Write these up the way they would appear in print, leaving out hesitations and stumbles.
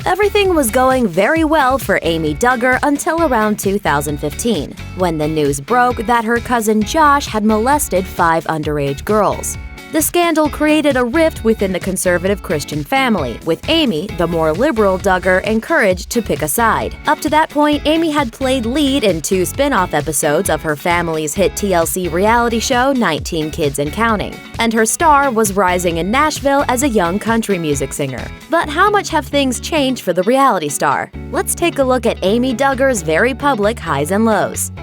Everything was going very well for Amy Duggar until around 2015, when the news broke that her cousin Josh had molested 5 underage girls. The scandal created a rift within the conservative Christian family, with Amy, the more liberal Duggar, encouraged to pick a side. Up to that point, Amy had played lead in 2 spin-off episodes of her family's hit TLC reality show 19 Kids and Counting, and her star was rising in Nashville as a young country music singer. But how much have things changed for the reality star? Let's take a look at Amy Duggar's very public highs and lows.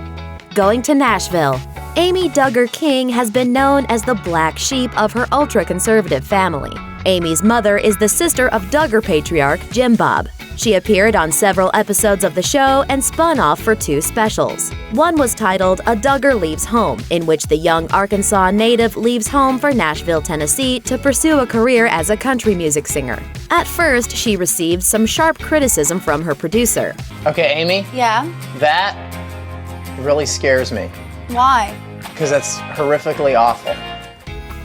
Going to Nashville. Amy Duggar King has been known as the black sheep of her ultra-conservative family. Amy's mother is the sister of Duggar patriarch Jim Bob. She appeared on several episodes of the show and spun off for 2 specials. One was titled A Duggar Leaves Home, in which the young Arkansas native leaves home for Nashville, Tennessee to pursue a career as a country music singer. At first, she received some sharp criticism from her producer. Okay, Amy? Yeah? That really scares me. Why? Because that's horrifically awful.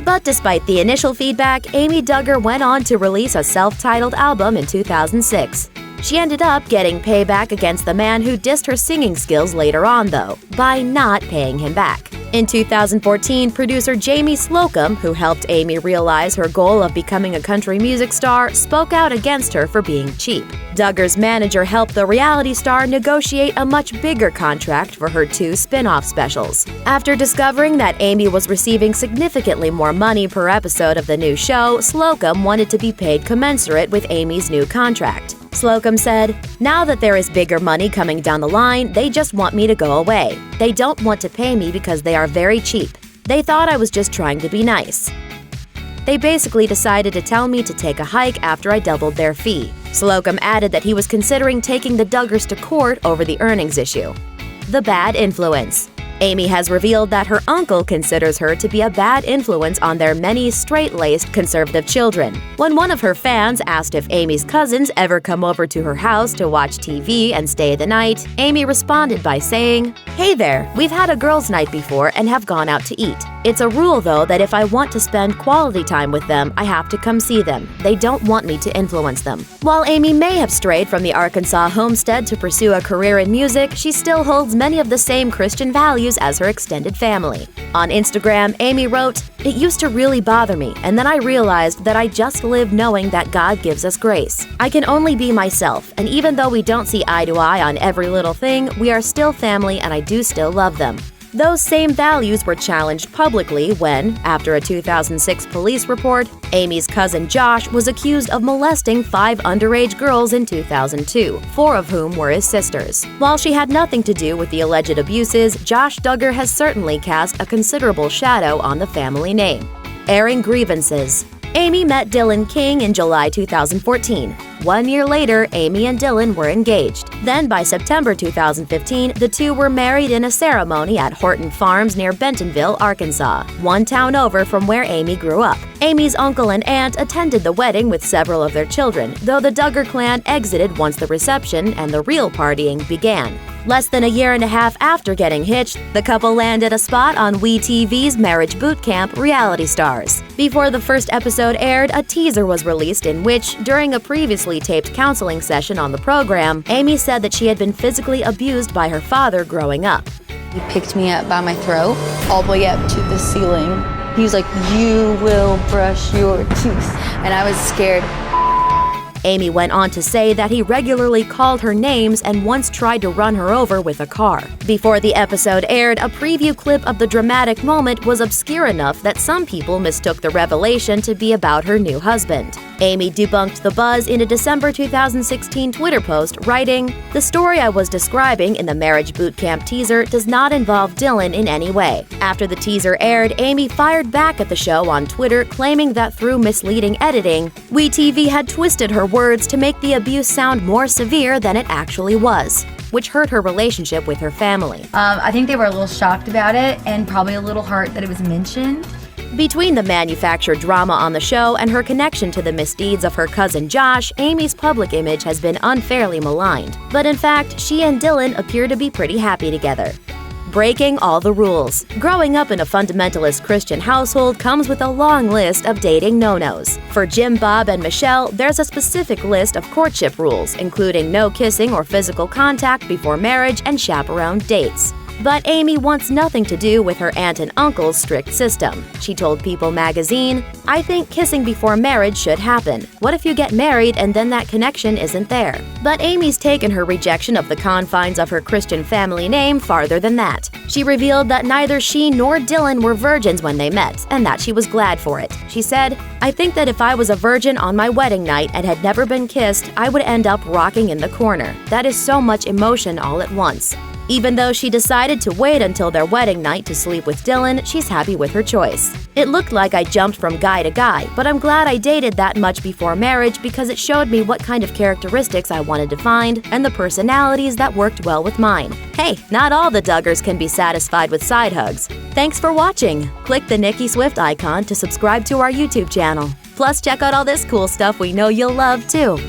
But despite the initial feedback, Amy Duggar went on to release a self-titled album in 2006. She ended up getting payback against the man who dissed her singing skills later on, though, by not paying him back. In 2014, producer Jamie Slocum, who helped Amy realize her goal of becoming a country music star, spoke out against her for being cheap. Duggar's manager helped the reality star negotiate a much bigger contract for her 2 spin-off specials. After discovering that Amy was receiving significantly more money per episode of the new show, Slocum wanted to be paid commensurate with Amy's new contract. Slocum said, "Now that there is bigger money coming down the line, they just want me to go away. They don't want to pay me because they are very cheap. They thought I was just trying to be nice. They basically decided to tell me to take a hike after I doubled their fee." Slocum added that he was considering taking the Duggars to court over the earnings issue. The bad influence. Amy has revealed that her uncle considers her to be a bad influence on their many straight-laced conservative children. When one of her fans asked if Amy's cousins ever come over to her house to watch TV and stay the night, Amy responded by saying, "Hey there, we've had a girls' night before and have gone out to eat. It's a rule, though, that if I want to spend quality time with them, I have to come see them. They don't want me to influence them." While Amy may have strayed from the Arkansas homestead to pursue a career in music, she still holds many of the same Christian values as her extended family. On Instagram, Amy wrote, "It used to really bother me, and then I realized that I just live knowing that God gives us grace. I can only be myself, and even though we don't see eye to eye on every little thing, we are still family and I do still love them." Those same values were challenged publicly when, after a 2006 police report, Amy's cousin Josh was accused of molesting 5 underage girls in 2002, 4 of whom were his sisters. While she had nothing to do with the alleged abuses, Josh Duggar has certainly cast a considerable shadow on the family name. Airing grievances. Amy met Dylan King in July 2014. 1 year later, Amy and Dylan were engaged. Then, by September 2015, the 2 were married in a ceremony at Horton Farms near Bentonville, Arkansas, 1 town over from where Amy grew up. Amy's uncle and aunt attended the wedding with several of their children, though the Duggar clan exited once the reception and the real partying began. Less than a year and a half after getting hitched, the couple landed a spot on WeTV's Marriage Boot Camp Reality Stars. Before the first episode aired, a teaser was released in which, during a previously taped counseling session on the program, Amy said that she had been physically abused by her father growing up. He picked me up by my throat, all the way up to the ceiling. He was like, "You will brush your teeth." And I was scared. Amy went on to say that he regularly called her names and once tried to run her over with a car. Before the episode aired, a preview clip of the dramatic moment was obscure enough that some people mistook the revelation to be about her new husband. Amy debunked the buzz in a December 2016 Twitter post, writing, "The story I was describing in the Marriage Boot Camp teaser does not involve Dylan in any way." After the teaser aired, Amy fired back at the show on Twitter, claiming that through misleading editing, WeTV had twisted her words to make the abuse sound more severe than it actually was, which hurt her relationship with her family. I think they were a little shocked about it and probably a little hurt that it was mentioned. Between the manufactured drama on the show and her connection to the misdeeds of her cousin Josh, Amy's public image has been unfairly maligned. But in fact, she and Dylan appear to be pretty happy together. breaking all the rules. Growing up in a fundamentalist Christian household comes with a long list of dating no-nos. For Jim, Bob, and Michelle, there's a specific list of courtship rules, including no kissing or physical contact before marriage and chaperone dates. But Amy wants nothing to do with her aunt and uncle's strict system. She told People magazine, "I think kissing before marriage should happen. What if you get married and then that connection isn't there?" But Amy's taken her rejection of the confines of her Christian family name farther than that. She revealed that neither she nor Dylan were virgins when they met, and that she was glad for it. She said, "I think that if I was a virgin on my wedding night and had never been kissed, I would end up rocking in the corner. That is so much emotion all at once." Even though she decided to wait until their wedding night to sleep with Dylan, she's happy with her choice. "It looked like I jumped from guy to guy, but I'm glad I dated that much before marriage because it showed me what kind of characteristics I wanted to find and the personalities that worked well with mine." Hey, not all the Duggars can be satisfied with side hugs. Thanks for watching. Click the Nicki Swift icon to subscribe to our YouTube channel. Plus, check out all this cool stuff we know you'll love too.